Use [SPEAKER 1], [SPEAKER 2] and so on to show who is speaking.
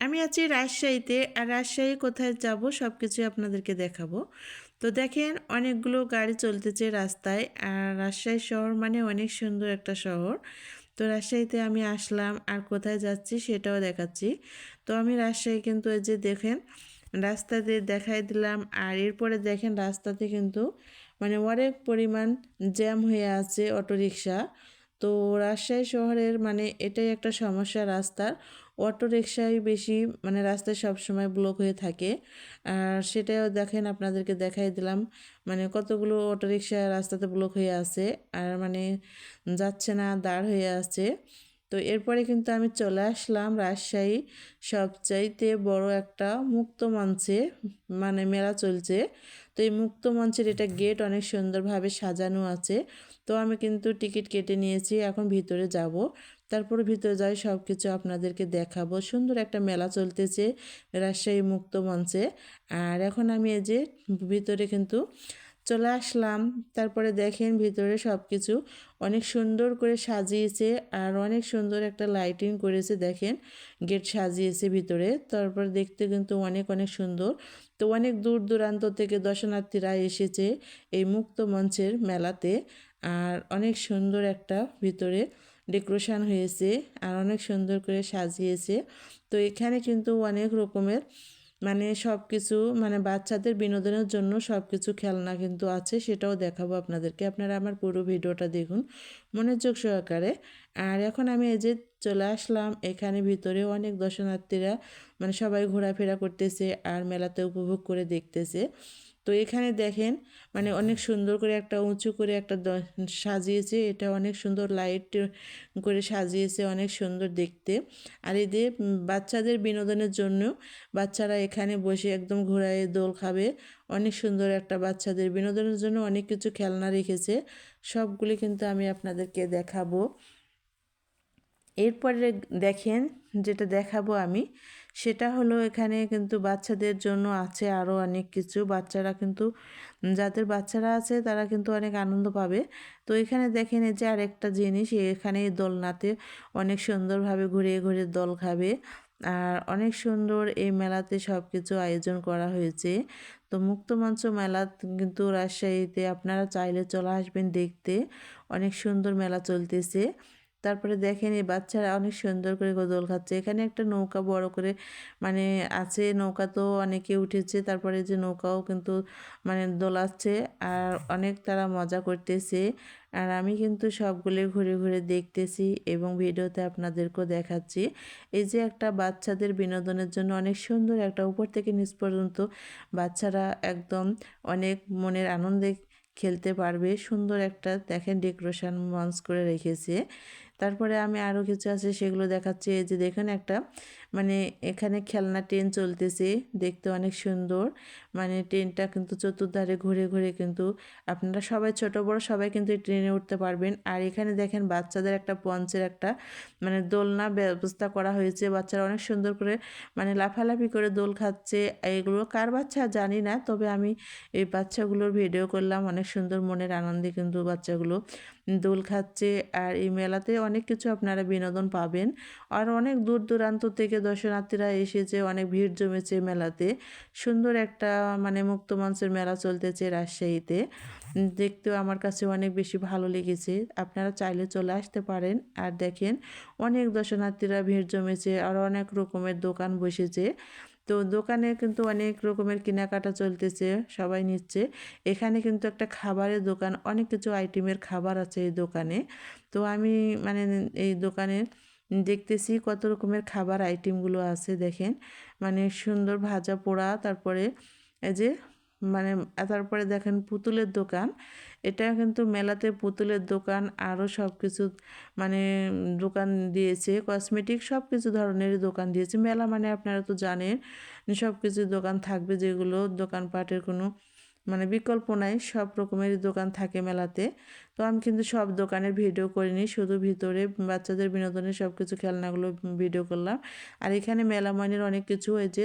[SPEAKER 1] আমি আছি রাজশাহীতে। আর রাজশাহী কোথায় যাব সব কিছুই আপনাদেরকে দেখাবো। তো দেখেন অনেকগুলো গাড়ি চলতেছে রাস্তায়। আর রাজশাহী শহর মানে অনেক সুন্দর একটা শহর। তো রাজশাহীতে আমি আসলাম আর কোথায় যাচ্ছি সেটাও দেখাচ্ছি। তো আমি রাজশাহী কিন্তু এই যে দেখেন রাস্তাতে দেখাই দিলাম। আর এরপরে দেখেন রাস্তাতে কিন্তু মানে অনেক পরিমাণ জ্যাম হয়ে আছে অটোরিকশা। তো রাজশাহী শহরের মানে এটাই একটা সমস্যা রাস্তার। অটো রিকশাই বেশি মানে রাস্তায় সবসময় ব্লক হয়ে থাকে। আর সেটাও দেখেন আপনাদেরকে দেখাই দিলাম মানে কতগুলো অটো রিকশা রাস্তাতে ব্লক হয়ে আছে। আর মানে যাচ্ছে না, দাঁড় হয়ে আছে। তো এরপরে কিন্তু আমি চলে আসলাম রাজশাহী সবচাইতে বড় একটা মুক্ত মঞ্চে, মানে মেলা চলছে। তো এই মুক্ত মঞ্চের এটা গেট অনেক সুন্দরভাবে সাজানো আছে। তো আমি কিন্তু টিকিট কেটে নিয়েছি, এখন ভিতরে যাব। তারপরে ভিতরে যাই সব কিছু আপনাদেরকে দেখাবো। সুন্দর একটা মেলা চলতেছে রাজশাহী মুক্ত মঞ্চে। আর এখন আমি এই যে ভিতরে কিন্তু চলে আসলাম। তারপরে দেখেন ভিতরে সব কিছু অনেক সুন্দর করে সাজিয়েছে। আর অনেক সুন্দর একটা লাইটিং করেছে, দেখেন গেট সাজিয়েছে ভিতরে। তারপর দেখতে কিন্তু অনেক অনেক সুন্দর। তো অনেক দূর দূরান্ত থেকে দর্শনার্থীরা এসেছে এই মুক্ত মঞ্চের মেলাতে। আর অনেক সুন্দর একটা ভিতরে ডেকোরেশন হয়েছে আর অনেক সুন্দর করে সাজিয়েছে। তো এখানে কিন্তু অনেক রকমের মানে সব কিছু মানে বাচ্চাদের বিনোদনের জন্য সব কিছু খেলনা কিন্তু আছে, সেটাও দেখাবো আপনাদেরকে। আপনারা আমার পুরো ভিডিওটা দেখুন মনোযোগ সহকারে। আর এখন আমি এই যে চলে আসলাম এখানে, ভিতরে অনেক দর্শনার্থীরা মানে সবাই ঘোরাফেরা করতেছে আর মেলাতে উপভোগ করে দেখতেছে। তো এখানে দেখেন মানে অনেক সুন্দর করে একটা উঁচু করে একটা সাজিয়েছে, এটা অনেক সুন্দর লাইট করে সাজিয়েছে, অনেক সুন্দর দেখতে। আর এই যে বাচ্চাদের বিনোদনের জন্য বাচ্চারা এখানে বসে একদম ঘোড়ায় দোল খাবে। অনেক সুন্দর একটা বাচ্চাদের বিনোদনের জন্য অনেক কিছু খেলনা রেখেছে, সবগুলি কিন্তু আমি আপনাদেরকে দেখাবো। এরপরে দেখেন যেটা দেখাবো আমি সেটা হলো এখানে কিন্তু বাচ্চাদের জন্য আছে আরও অনেক কিছু। বাচ্চারা কিন্তু যাদের বাচ্চারা আছে তারা কিন্তু অনেক আনন্দ পাবে। তো এখানে দেখেন এই যে আরেকটা জিনিস, এখানে দোলনাতে অনেক সুন্দরভাবে ঘুরিয়ে ঘুরিয়ে দোল খাবে। আর অনেক সুন্দর এই মেলাতে সব কিছু আয়োজন করা হয়েছে। তো মুক্তমঞ্চ মেলা কিন্তু রাজশাহীতে, আপনারা চাইলে চলে আসবেন দেখতে, অনেক সুন্দর মেলা চলতেছে। তারপরে দেখেন এই বাচ্চারা অনেক সুন্দর করে দোল খাচ্ছে। এখানে একটা নৌকা বড় করে মানে আছে, নৌকা তো অনেকে উঠেছে। তারপরে যে নৌকাও কিন্তু মানে দোলাচ্ছে আর অনেক তারা মজা করতেছে। আর আমি কিন্তু সবগুলো ঘুরে ঘুরে দেখতেছি এবং ভিডিওতে আপনাদেরকেও দেখাচ্ছি। এই যে একটা বাচ্চাদের বিনোদনের জন্য অনেক সুন্দর একটা উপর থেকে নিচ পর্যন্ত বাচ্চারা একদম অনেক মনের আনন্দে খেলতে পারবে। সুন্দর একটা দেখেন ডেকোরেশন মঞ্চ করে রেখেছে। তারপরে আমি আরও কিছু আছে সেগুলো দেখাচ্ছি। এই যে দেখেন একটা মানে এখানে খেলনা ট্রেন চলতেছে, দেখতে অনেক সুন্দর। মানে ট্রেনটা কিন্তু চতুর্ধারে ঘুরে ঘুরে কিন্তু আপনারা সবাই ছোট বড় সবাই কিন্তু এই ট্রেনে উঠতে পারবেন। আর এখানে দেখেন বাচ্চাদের একটা পঞ্চের একটা মানে দোলনা ব্যবস্থা করা হয়েছে। বাচ্চারা অনেক সুন্দর করে মানে লাফালাফি করে দোল খাচ্ছে। এগুলো কার বাচ্চা জানি না, তবে আমি এই বাচ্চাগুলোর ভিডিও করলাম। অনেক সুন্দর মনের আনন্দে কিন্তু বাচ্চাগুলো দোল খাচ্ছে। আর এই মেলাতে অনেক কিছু আপনারা বিনোদন পাবেন। আর অনেক দূর দূরান্ত থেকে দর্শনার্থীরা এসেছে, অনেক ভিড় জমেছে মেলাতে। সুন্দর একটা মানে মুক্ত মঞ্চের মেলা চলতেছে রাজশাহীতে, দেখতেও আমার কাছে অনেক বেশি ভালো লেগেছে। আপনারা চাইলে চলে আসতে পারেন। আর দেখেন অনেক দর্শনার্থীরা ভিড় জমেছে আর অনেক রকমের দোকান বসেছে। তো দোকানে কিন্তু অনেক রকমের কেনাকাটা চলতেছে, সবাই নিচ্ছে। এখানে কিন্তু একটা খাবারের দোকান, অনেক কিছু আইটেমের খাবার আছে এই দোকানে। তো আমি মানে এই দোকানে দেখতেছি কত রকমের খাবার আইটেমগুলো আছে, দেখেন মানে সুন্দর ভাজা পোড়া। তারপরে এই যে মানে তারপরে দেখেন পুতুলের দোকান, এটা কিন্তু মেলাতে পুতুলের দোকান আরও সব কিছু মানে দোকান দিয়েছে, কসমেটিক সব কিছু ধরনেরই দোকান দিয়েছে। মেলা মানে আপনারা তো জানেন সব কিছু দোকান থাকবে, যেগুলো দোকানপাটের কোনো মানে বিকল্প নাই, সব রকমেরই দোকান থাকে মেলাতে। তো আমি কিন্তু সব দোকানের ভিডিও করিনি, শুধু ভিতরে বাচ্চাদের বিনোদনের সব কিছু খেলনাগুলো ভিডিও করলাম। আর এখানে মেলা মানের অনেক কিছু হয়েছে।